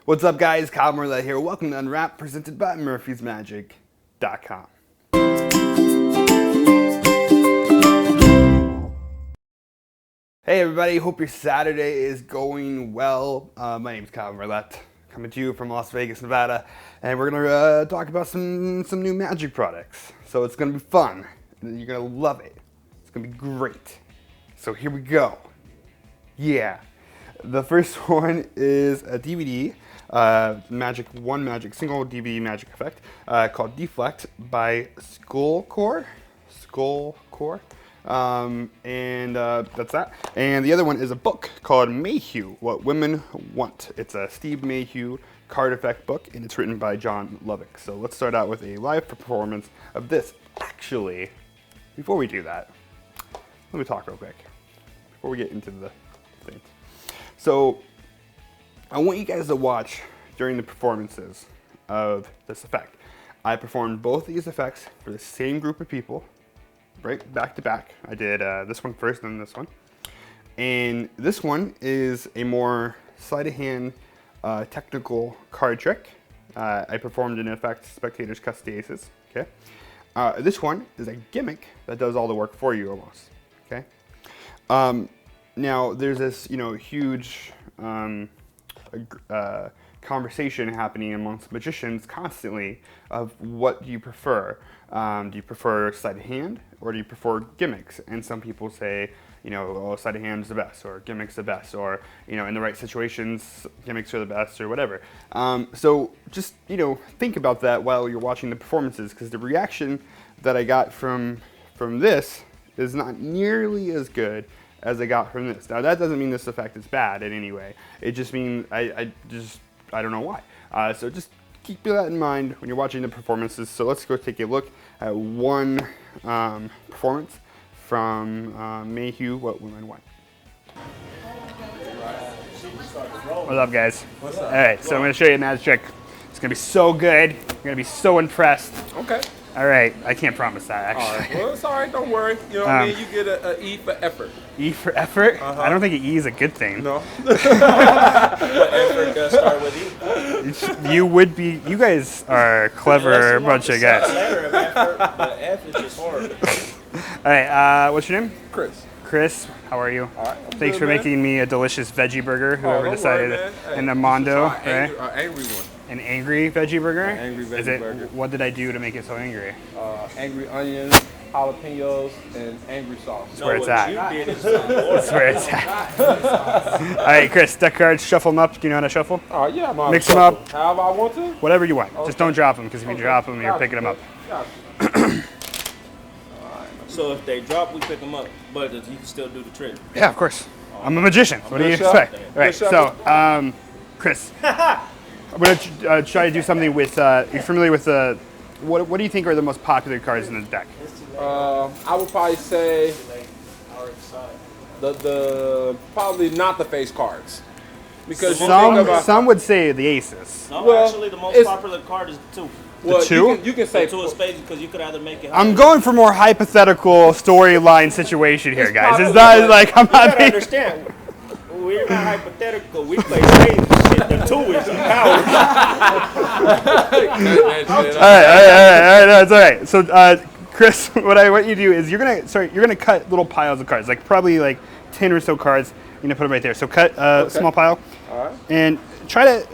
What's up, guys? Kyle Marlett here. Welcome to Unwrapped, presented by MurphysMagic.com. Hey, everybody. Hope your Saturday is going well. My name is Kyle Marlett, coming to you from Las Vegas, Nevada, and we're going to talk about some new magic products. So it's going to be fun. You're going to love it. It's going to be great. So here we go. Yeah. The first one is a DVD. Single DVD magic effect called Deflect by Skulkor. That's that. And the other one is a book called Mayhew, What Women Want. It's a Steve Mayhew card effect book, and it's written by John Lovick. So let's start out with a live performance of this. Actually, before we do that, let me talk real quick before we get into the thing. So I want you guys to watch during the performances of this effect. I performed both these effects for the same group of people, right, back to back. I did this one first, then this one. And this one is a more sleight of hand technical card trick. I performed an effect, Spectators Cuts the Aces, okay? This one is a gimmick that does all the work for you almost, okay? Now, there's this, huge conversation happening amongst magicians constantly of what do you prefer? Do you prefer sleight of hand or do you prefer gimmicks? And some people say, sleight of hand is the best, or gimmicks the best, or in the right situations, gimmicks are the best, or whatever. So just think about that while you're watching the performances, because the reaction that I got from this is not nearly as good as I got from this. Now that doesn't mean this effect is bad in any way. It just means I don't know why. So just keep that in mind when you're watching the performances. So let's go take a look at one performance from Mayhew, What Women Want. What's up, guys? What's up? All right, so I'm gonna show you a magic trick. It's gonna be so good. You're gonna be so impressed. Okay. All right, I can't promise that, actually. All right. Well, it's all right. Don't worry. You know what I mean? You get an E for effort. E for effort? I don't think an E is a good thing. No. Effort does start with E. You guys are clever bunch of guys. Letter of effort, but F is just hard. All right, what's your name? Chris. Chris, how are you? All right. Thanks for making me a delicious veggie burger, whoever don't decided worry, man. Hey, in the Mondo, this is right? angry one. An angry veggie burger? Angry veggie burger. What did I do to make it so angry? Angry onions, jalapenos, and angry sauce. That's where it's at. You did is something more. That's where it's at. All right, Chris, deck cards, shuffle them up. Do you know how to shuffle? Yeah, I'm Mix them up. However I want to. Whatever you want. Okay. Just don't drop them, because if you drop them, you're picking them up. Gotcha. So if they drop, we pick them up, but you can still do the trick. Yeah, of course. I'm a magician. What do you Good shot. expect? All right, Good so, Chris, I'm going to try to do something with, you're familiar with what do you think are the most popular cards in the deck? I would probably say the probably not the face cards. Because you think about, Some would say the aces. No, Well, actually, the most it's- popular card is the two. well, two? You can say The two of spades, because you could either make it. I'm going for more hypothetical storyline situation here, guys. It's probably- not like I'm You not gotta being... understand. We're not hypothetical. We play spades and shit. The two is the power. All right, no, it's all right. So, Chris, what I want you to do is you're gonna cut little piles of cards, like probably like 10 or so cards. You're gonna put them right there. So cut a small pile, All right. and try to.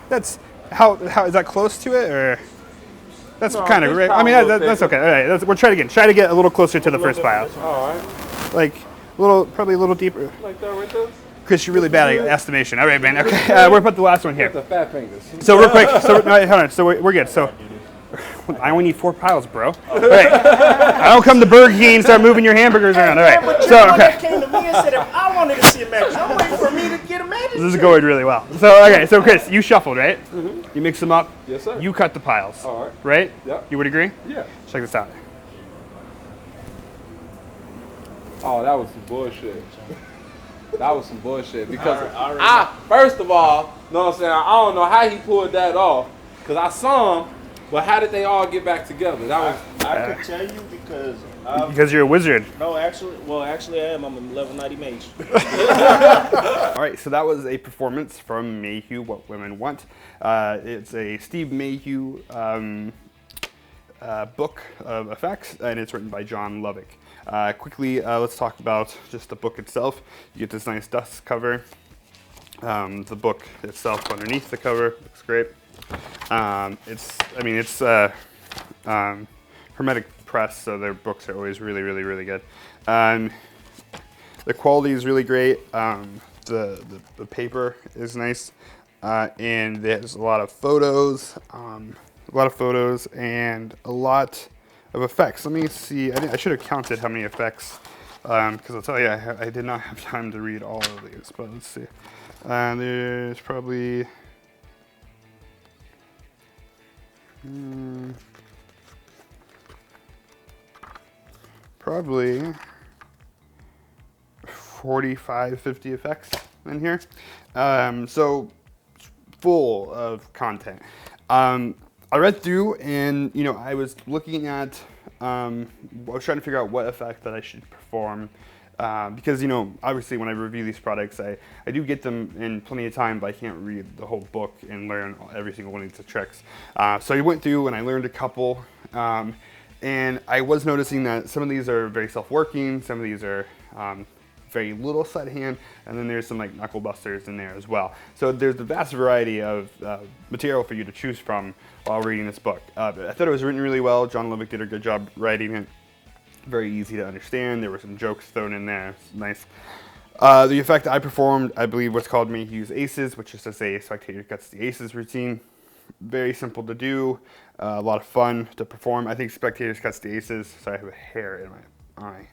That's how is that close to it, or that's No, kind of it's right? I probably mean, a little that's thicker. okay. All right, we'll try it again. Try to get a little closer to the first pile, All right. like probably a little deeper. Like that right there. Chris, you're really bad at estimation. All right, man. Okay, we're put the last one here. The fat fingers. So real quick, hold on. So we're good. So I only need 4 piles, bro. All right. I don't come to Burger King and start moving your hamburgers around. All right. But you're So the one that okay, came to me and said if I wanted to see a match, I'm waiting for me to get a match. this is going really well. So okay, so Chris, you shuffled, right? You mix them up. Yes, sir. You cut the piles. All right. Right? Yep. You would agree? Yeah. Check this out. Oh, that was some bullshit. That was some bullshit because I already first of all, know what I'm saying? I don't know how he pulled that off because I saw him, but how did they all get back together? That was I could tell you because Because you're a wizard. No, actually I am. I'm a level 90 mage. All right, so that was a performance from Mayhew, What Women Want. It's a Steve Mayhew book of effects, and it's written by John Lovick. Quickly, let's talk about just the book itself. You get this nice dust cover. The book itself underneath the cover looks great. It's Hermetic press, so their books are always really, really, really good. The quality is really great. The paper is nice, and there's a lot of photos, and a lot of effects. Let me see. I should have counted how many effects, because I'll tell you, I did not have time to read all of these. But let's see. There's probably. Probably 45, 50 effects in here. So full of content. I read through and, I was looking at, I was trying to figure out what effect that I should perform. Because, obviously when I review these products, I do get them in plenty of time, but I can't read the whole book and learn every single one of these tricks. So I went through and I learned a couple. And I was noticing that some of these are very self-working, some of these are very little sleight of hand, and then there's some like knuckle busters in there as well. So there's a vast variety of material for you to choose from while reading this book. I thought it was written really well. John Lovick did a good job writing it. Very easy to understand. There were some jokes thrown in there. It's nice. The effect I performed, I believe, was called Mayhew's Aces, which is to say spectator cuts the aces routine. Very simple to do, a lot of fun to perform. I think spectators cuts the aces. Sorry, I have a hair in my eye.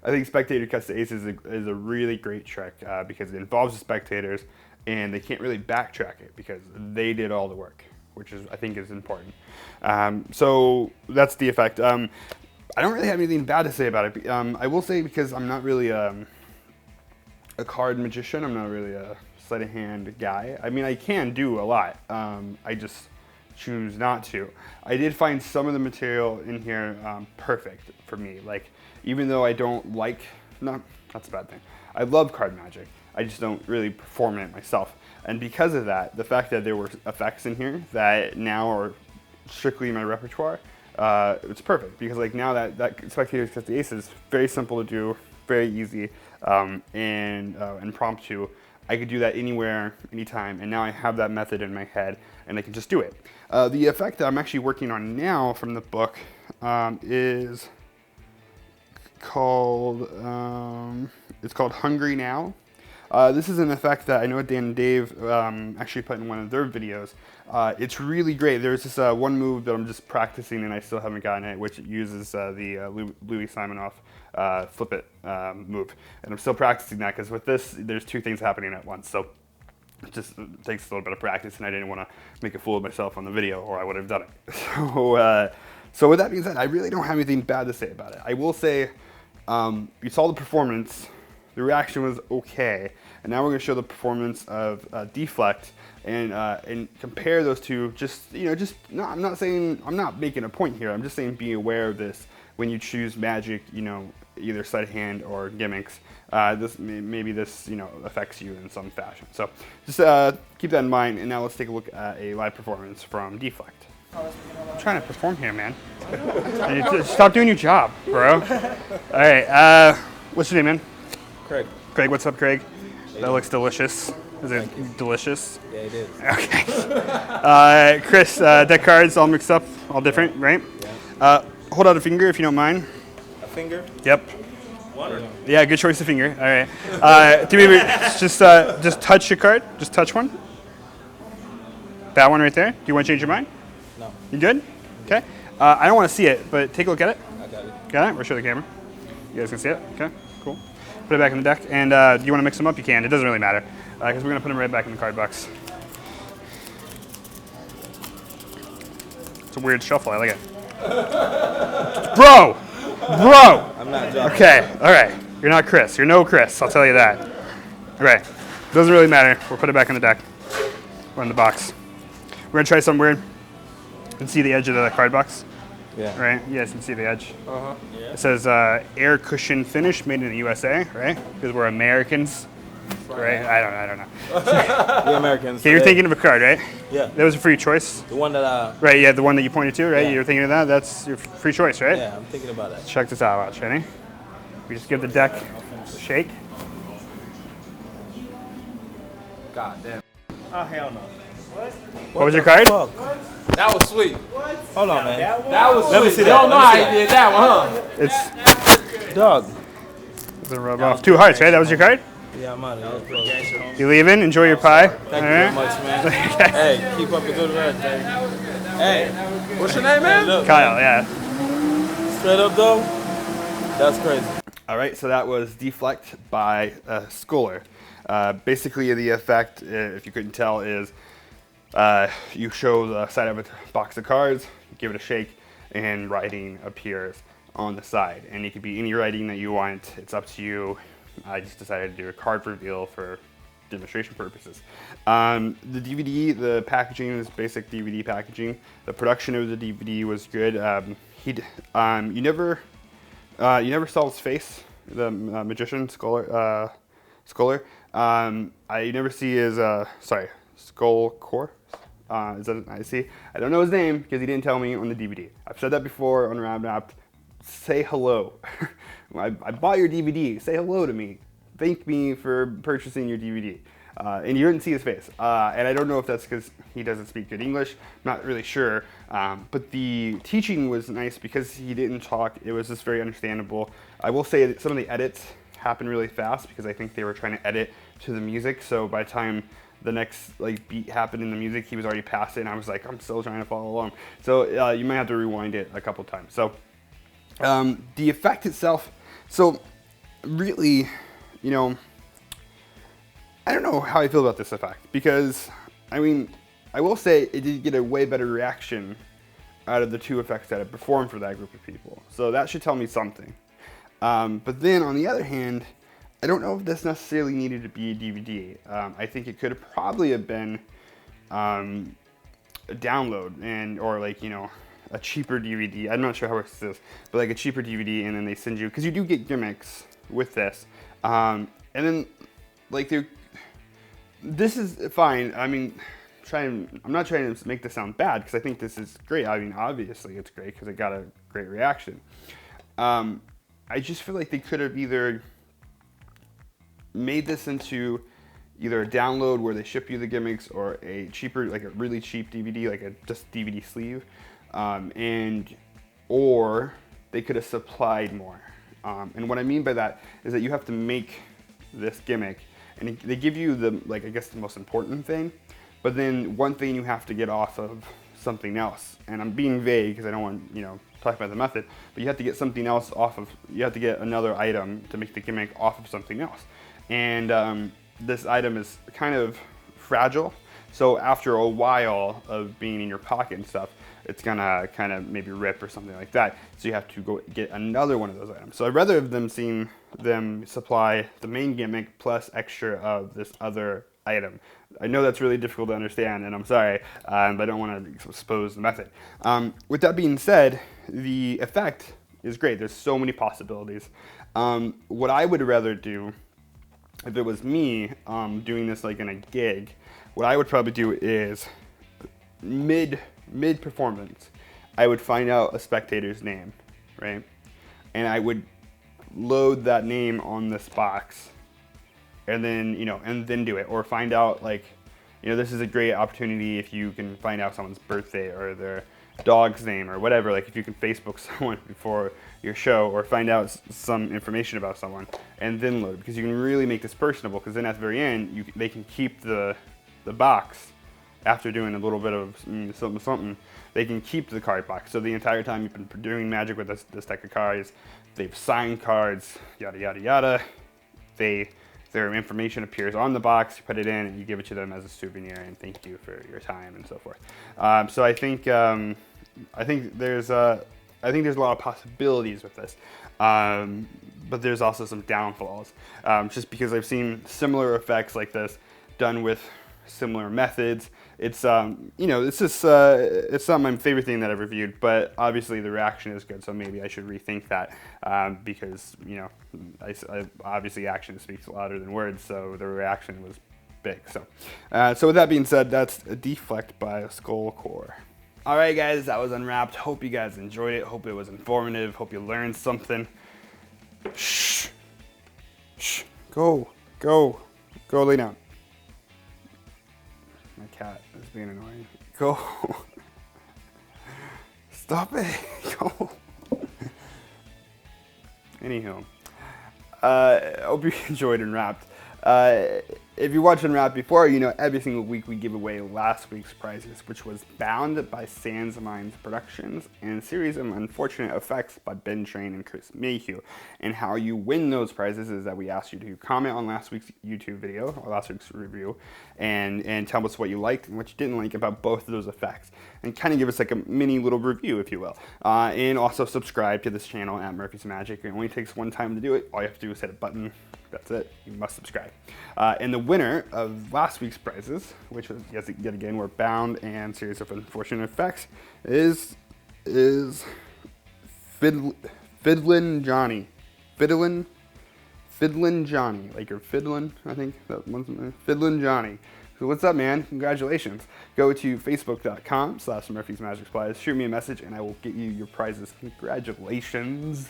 I think spectator cuts the aces is a really great trick because it involves the spectators and they can't really backtrack it because they did all the work, which I think is important. So that's the effect. I don't really have anything bad to say about it. I will say, because I'm not really a card magician, I'm not really a sleight of hand guy. I mean, I can do a lot. I just choose not to. I did find some of the material in here perfect for me. Like, even though I don't like, that's a bad thing. I love card magic. I just don't really perform it myself. And because of that, the fact that there were effects in here that now are strictly in my repertoire, it's perfect. Because like now that spectators cut the aces, very simple to do, very easy, and impromptu. I could do that anywhere, anytime, and now I have that method in my head, and I can just do it. The effect that I'm actually working on now from the book is called, it's called Hungry Now. This is an effect that I know Dan and Dave actually put in one of their videos. It's really great. There's this one move that I'm just practicing and I still haven't gotten it, which uses the Louis Simonoff flip it move. And I'm still practicing that because with this, there's two things happening at once. So it just takes a little bit of practice, and I didn't want to make a fool of myself on the video or I would have done it. So with that being said, I really don't have anything bad to say about it. I will say, you saw the performance. The reaction was okay, and now we're going to show the performance of Deflect and compare those two. I'm not making a point here. I'm just saying be aware of this when you choose magic. Either sleight of hand or gimmicks. Maybe this affects you in some fashion. So just keep that in mind. And now let's take a look at a live performance from Deflect. I'm trying to perform here, man. Stop doing your job, bro. All right. What's your name, man? Craig. Craig, what's up, Craig? That looks delicious. Is it delicious? Yeah, it is. Okay. Chris, deck cards all mixed up, all different, right? Yeah. Hold out a finger if you don't mind. A finger? Yep. One? Yeah, good choice of finger. All right. Do me just touch your card. Just touch one. That one right there. Do you want to change your mind? No. You good? Okay. I don't want to see it, but take a look at it. I got it. Got it? We'll show the camera. You guys can see it? Okay, cool. Put it back in the deck. And do you want to mix them up? You can. It doesn't really matter. Because we're going to put them right back in the card box. It's a weird shuffle. I like it. Bro! I'm not joking. Okay, all right. You're not Chris. You're no Chris. I'll tell you that. All right. Doesn't really matter. We'll put it back in the deck. Or in the box. We're going to try something weird. And see the edge of the card box. Yeah. right? You guys can see the edge. Uh-huh. Yeah. It says air cushion finish made in the USA, right? Because we're Americans, right? I don't know. We Americans. Okay, you're thinking of a card, right? Yeah. That was a free choice. The one that Right, yeah, the one that you pointed to, right? Yeah. You're thinking of that? That's your free choice, right? yeah, I'm thinking about that. Check this out, watch, ready? We just give the deck a shake. God damn. Oh hell no. What was your card? Fuck. That was sweet. Hold on, man. That was Let me sweet. see You that. don't know Let how me he did that one, huh? It's Dog. the rub off. 2 hearts, right? That was your card? Yeah, I'm out of here. You leaving? Enjoy your pie. Thank you very much, man. Hey, keep up the good work, baby. Hey, What's your name, man? look, Kyle, yeah. straight up though, that's crazy. All right, so that was Deflect by Skulkor. Basically, the effect, if you couldn't tell, is you show the side of a box of cards, give it a shake, and writing appears on the side. And it could be any writing that you want. It's up to you. I just decided to do a card reveal for demonstration purposes. The DVD, the packaging is basic DVD packaging. The production of the DVD was good. You never saw his face, the magician Skulkor. You never see his Skulkor. Is that I see? I don't know his name because he didn't tell me on the DVD. I've said that before on Unwrapped. Say hello. I bought your DVD. Say hello to me. Thank me for purchasing your DVD. And you didn't see his face. And I don't know if that's because he doesn't speak good English. Not really sure. But the teaching was nice because he didn't talk. It was just very understandable. I will say that some of the edits happened really fast because I think they were trying to edit to the music. So by the time the next beat happened in the music, he was already past it. And I was like, I'm still trying to follow along. So you might have to rewind it a couple times. So the effect itself, so really, I don't know how I feel about this effect because, I will say it did get a way better reaction out of the 2 effects that I performed for that group of people. So that should tell me something. But then on the other hand, I don't know if this necessarily needed to be a DVD. I think it could have probably have been a download or a cheaper DVD. I'm not sure how it works this, but like a cheaper DVD, and then they send you, because you do get gimmicks with this. And then this is fine. I'm not trying to make this sound bad because I think this is great. Obviously it's great because it got a great reaction. I just feel like they could have either made this into either a download where they ship you the gimmicks or a cheaper, like a really cheap DVD, like a just DVD sleeve, or they could have supplied more. And what I mean by that is that you have to make this gimmick, and they give you the I guess the most important thing, but then one thing you have to get off of something else. And I'm being vague because I don't want talk about the method, but you have to get something else off of. You have to get another item to make the gimmick off of something else, and this item is kind of fragile. So after a while of being in your pocket and stuff, it's gonna kind of maybe rip or something like that. So you have to go get another one of those items. So I'd rather have them seen them supply the main gimmick plus extra of this other item. I know that's really difficult to understand, and I'm sorry, but I don't want to expose the method. With that being said, the effect is great. There's so many possibilities. What I would rather do, if it was me doing this in a gig, what I would probably do is mid performance, I would find out a spectator's name, right? And I would load that name on this box, and then and then do it, or find out this is a great opportunity if you can find out someone's birthday or their dog's name or whatever. If you can Facebook someone before your show, or find out some information about someone and then load it, because you can really make this personable. Because then at the very end, they can keep the box after doing a little bit of something. They can keep the card box. So the entire time you've been doing magic with this deck of cards, they've signed cards, yada yada yada. Their information appears on the box. You put it in and you give it to them as a souvenir and thank you for your time and so forth. So I think there's a lot of possibilities with this, but there's also some downfalls. Just because I've seen similar effects like this done with similar methods. It's it's just it's not my favorite thing that I've reviewed, but obviously the reaction is good, so maybe I should rethink that because obviously action speaks louder than words, so the reaction was big. So with that being said, that's Deflect by Skulkor. All right, guys, that was Unwrapped. Hope you guys enjoyed it. Hope it was informative. Hope you learned something. Shh. Shh. Go lay down. My cat is being annoying. Go. Stop it. Go. Anywho, hope you enjoyed Unwrapped. If you watched Unwrapped before, you know every single week we give away last week's prizes, which was Bound by Sans Minds Productions and Series of Unfortunate Effects by Ben Train and Chris Mayhew. And how you win those prizes is that we asked you to comment on last week's YouTube video, or last week's review, and tell us what you liked and what you didn't like about both of those effects. And kind of give us like a mini little review, if you will. And also subscribe to this channel at Murphy's Magic. It only takes one time to do it. All you have to do is hit a button. That's it. You must subscribe. And the winner of last week's prizes, which was yet again were Bound and Series of Unfortunate Effects, is Fiddlin' Johnny. Fiddlin' Johnny. Like you're fiddlin', I think. That one's Fiddlin' Johnny. So what's up, man? Congratulations. Go to facebook.com/Murphy's Magic Supplies. Shoot me a message and I will get you your prizes. Congratulations.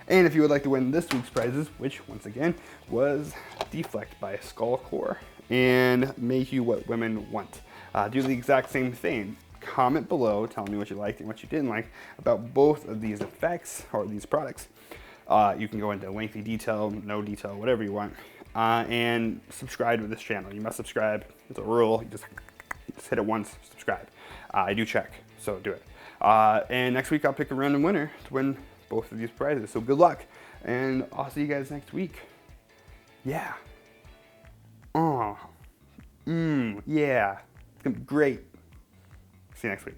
And if you would like to win this week's prizes, which once again was Deflect by Skulkor and Mayhew What Women Want, do the exact same thing. Comment below telling me what you liked and what you didn't like about both of these effects or these products. You can go into lengthy detail, no detail, whatever you want. And subscribe to this channel. You must subscribe. It's a rule. You just hit it once, subscribe. I do check, so do it. And next week I'll pick a random winner to win both of these prizes. So good luck, and I'll see you guys next week. Yeah. Yeah. It's gonna be great. See you next week.